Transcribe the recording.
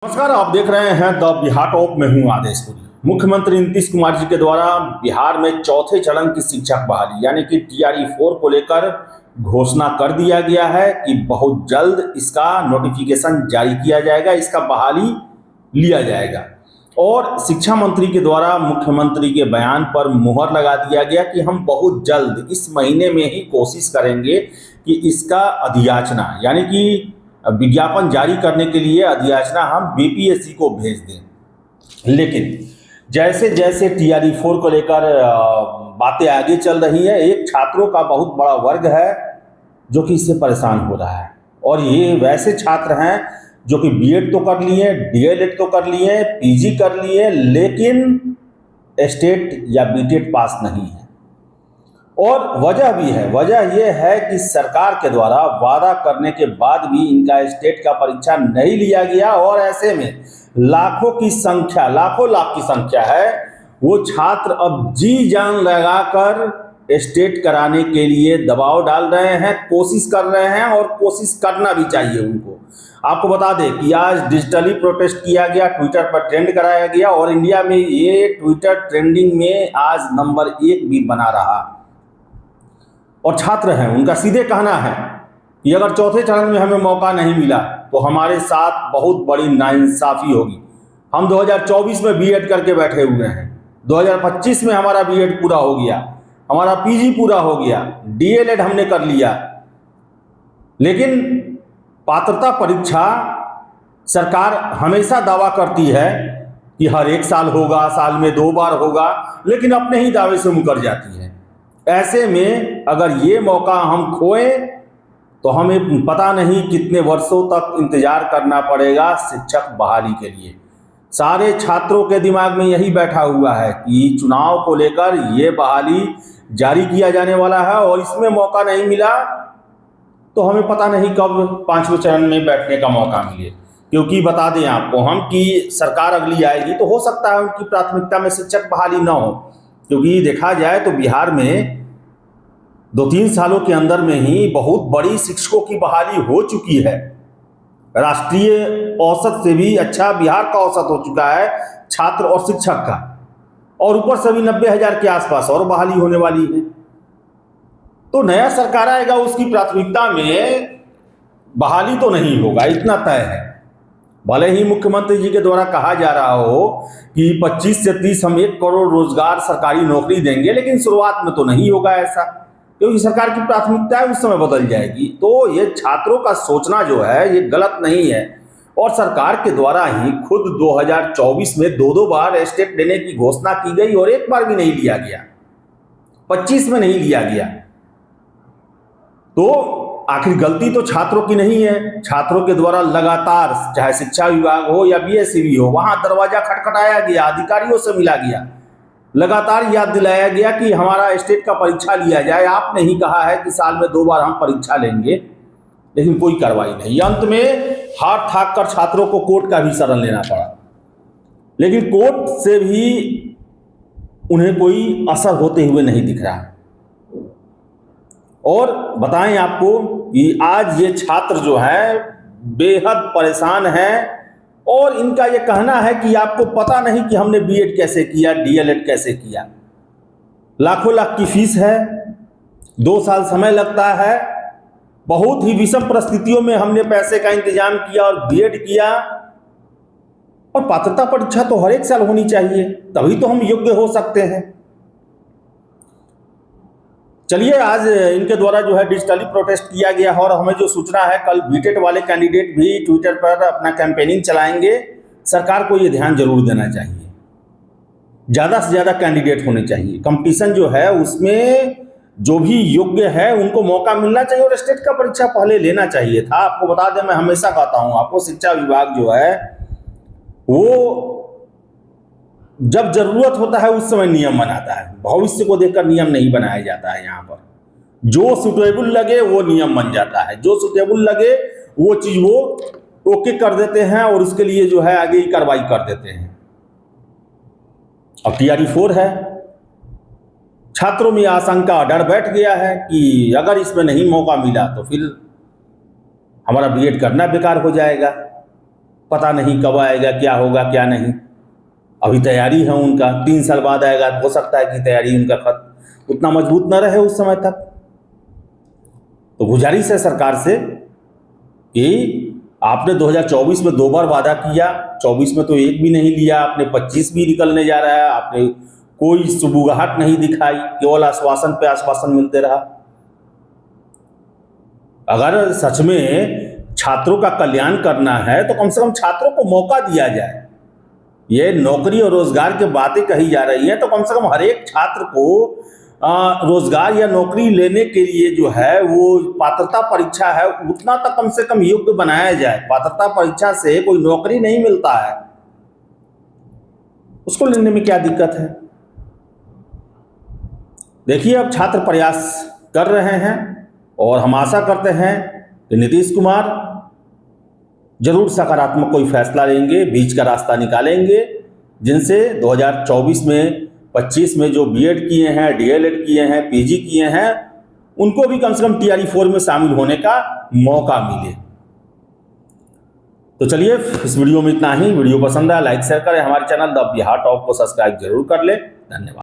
नमस्कार, आप देख रहे हैं द बिहार टॉप में हूं आदेशपुरी। मुख्यमंत्री नीतीश कुमार जी के द्वारा बिहार में चौथे चरण की शिक्षक बहाली यानी कि टीआरई 4 को लेकर घोषणा कर दिया गया है कि बहुत जल्द इसका नोटिफिकेशन जारी किया जाएगा, इसका बहाली लिया जाएगा। और शिक्षा मंत्री के द्वारा मुख्यमंत्री के बयान पर मुहर लगा दिया गया कि हम बहुत जल्द इस महीने में ही कोशिश करेंगे कि इसका अधियाचना यानी कि विज्ञापन जारी करने के लिए अधियाचना हम बीपीएससी को भेज दें। लेकिन जैसे जैसे टीआरई 4 को लेकर बातें आगे चल रही हैं, एक छात्रों का बहुत बड़ा वर्ग है जो कि इससे परेशान हो रहा है। और ये वैसे छात्र हैं जो कि बीएड तो कर लिए, डीएलएड तो कर लिए, पीजी कर लिए, लेकिन स्टेट या बीटेड पास नहीं है। और वजह भी है, वजह यह है कि सरकार के द्वारा वादा करने के बाद भी इनका स्टेट का परीक्षा नहीं लिया गया। और ऐसे में लाखों लाख की संख्या है वो छात्र अब जी जान लगाकर स्टेट कराने के लिए दबाव डाल रहे हैं, कोशिश कर रहे हैं और कोशिश करना भी चाहिए उनको। आपको बता दें कि आज डिजिटली प्रोटेस्ट किया गया, ट्विटर पर ट्रेंड कराया गया और इंडिया में ये ट्विटर ट्रेंडिंग में आज नंबर 1 भी बना रहा। और छात्र हैं, उनका सीधे कहना है कि अगर चौथे चरण में हमें मौका नहीं मिला तो हमारे साथ बहुत बड़ी नाइंसाफी होगी। हम 2024 में बीएड करके बैठे हुए हैं, 2025 में हमारा बीएड पूरा हो गया, हमारा पीजी पूरा हो गया, डीएलएड हमने कर लिया, लेकिन पात्रता परीक्षा सरकार हमेशा दावा करती है कि हर 1 साल होगा, साल में 2 बार होगा, लेकिन अपने ही दावे से मुकर जाती है। ऐसे में अगर ये मौका हम खोएं तो हमें पता नहीं कितने वर्षों तक इंतजार करना पड़ेगा शिक्षक बहाली के लिए। सारे छात्रों के दिमाग में यही बैठा हुआ है कि चुनाव को लेकर ये बहाली जारी किया जाने वाला है और इसमें मौका नहीं मिला तो हमें पता नहीं कब 5वें चरण में बैठने का मौका मिले। क्योंकि बता दें आपको हम कि सरकार अगली आएगी तो हो सकता है उनकी प्राथमिकता में शिक्षक बहाली न हो, क्योंकि देखा जाए तो बिहार में 2-3 सालों के अंदर में ही बहुत बड़ी शिक्षकों की बहाली हो चुकी है। राष्ट्रीय औसत से भी अच्छा बिहार का औसत हो चुका है छात्र और शिक्षक का, और ऊपर से भी 90,000 के आसपास और बहाली होने वाली है। तो नया सरकार आएगा, उसकी प्राथमिकता में बहाली तो नहीं होगा, इतना तय है। भले ही मुख्यमंत्री जी के द्वारा कहा जा रहा हो कि 25 से 30 हम 1 करोड़ रोजगार सरकारी नौकरी देंगे, लेकिन शुरुआत में तो नहीं होगा ऐसा, क्योंकि सरकार की प्राथमिकता है उस समय बदल जाएगी। तो ये छात्रों का सोचना जो है ये गलत नहीं है। और सरकार के द्वारा ही खुद 2024 में 2 बार स्टेट देने की घोषणा की गई और 1 बार भी नहीं लिया गया, 25 में नहीं लिया गया। तो आखिर गलती तो छात्रों की नहीं है। छात्रों के द्वारा लगातार, चाहे शिक्षा विभाग हो या बीएससी हो, वहां दरवाजा खटखटाया गया, अधिकारियों से मिला गया, लगातार याद दिलाया गया कि हमारा स्टेट का परीक्षा लिया जाए। आपने ही कहा है कि साल में 2 बार हम परीक्षा लेंगे, लेकिन कोई कार्रवाई नहीं। अंत में हार थाक कर छात्रों को कोर्ट का भी शरण लेना पड़ा, लेकिन कोर्ट से भी उन्हें कोई असर होते हुए नहीं दिख रहा। और बताएं आपको कि आज ये छात्र जो है बेहद परेशान हैं और इनका ये कहना है कि आपको पता नहीं कि हमने बीएड कैसे किया, डीएलएड कैसे किया। लाखों लाख की फीस है, 2 साल समय लगता है, बहुत ही विषम परिस्थितियों में हमने पैसे का इंतजाम किया और बीएड किया। और पात्रता परीक्षा तो हर 1 साल होनी चाहिए, तभी तो हम योग्य हो सकते हैं। चलिए, आज इनके द्वारा जो है डिजिटली प्रोटेस्ट किया गया है और हमें जो सूचना है कल बीटेड वाले कैंडिडेट भी ट्विटर पर अपना कैंपेनिंग चलाएंगे। सरकार को ये ध्यान जरूर देना चाहिए, ज़्यादा से ज़्यादा कैंडिडेट होने चाहिए। कंपटीशन जो है उसमें जो भी योग्य है उनको मौका मिलना चाहिए और स्टेट का परीक्षा पहले लेना चाहिए था। आपको बता दें, मैं हमेशा कहता हूँ आपको, शिक्षा विभाग जो है वो जब जरूरत होता है उस समय नियम बनाता है, भविष्य को देखकर नियम नहीं बनाया जाता है। यहाँ पर जो सुटेबल लगे वो नियम बन जाता है, जो सुटेबल लगे वो चीज वो ओके कर देते हैं और उसके लिए जो है आगे ही कार्रवाई कर देते हैं। अब टीआरई 4 है, छात्रों में आशंका, डर बैठ गया है कि अगर इसमें नहीं मौका मिला तो फिर हमारा बीएड करना बेकार हो जाएगा। पता नहीं कब आएगा, क्या होगा क्या नहीं। अभी तैयारी है उनका, 3 साल बाद आएगा, हो सकता है कि तैयारी उनका खत उतना मजबूत न रहे उस समय तक। तो गुजारिश है सरकार से कि आपने 2024 में 2 बार वादा किया, 24 में तो एक भी नहीं लिया आपने, 25 भी निकलने जा रहा है, आपने कोई सुबुगाहट नहीं दिखाई, केवल आश्वासन पे आश्वासन मिलते रहा। अगर सच में छात्रों का कल्याण करना है तो कम से कम छात्रों को मौका दिया जाए। ये नौकरी और रोजगार की बातें कही जा रही हैं तो कम से कम हर एक छात्र को रोजगार या नौकरी लेने के लिए जो है वो पात्रता परीक्षा है उतना तक कम से कम योग्य बनाया जाए। पात्रता परीक्षा से कोई नौकरी नहीं मिलता है, उसको लेने में क्या दिक्कत है। देखिए अब छात्र प्रयास कर रहे हैं और हम आशा करते हैं कि नीतीश कुमार जरूर सकारात्मक कोई फैसला लेंगे, बीच का रास्ता निकालेंगे, जिनसे 2024 में 25 में जो बीएड किए हैं, डीएलएड किए हैं, पीजी किए हैं, उनको भी कम से कम टीआरई 4 में शामिल होने का मौका मिले। तो चलिए इस वीडियो में इतना ही। वीडियो पसंद आया लाइक शेयर करें, हमारे चैनल द बिहार टॉप को सब्सक्राइब जरूर कर ले। धन्यवाद।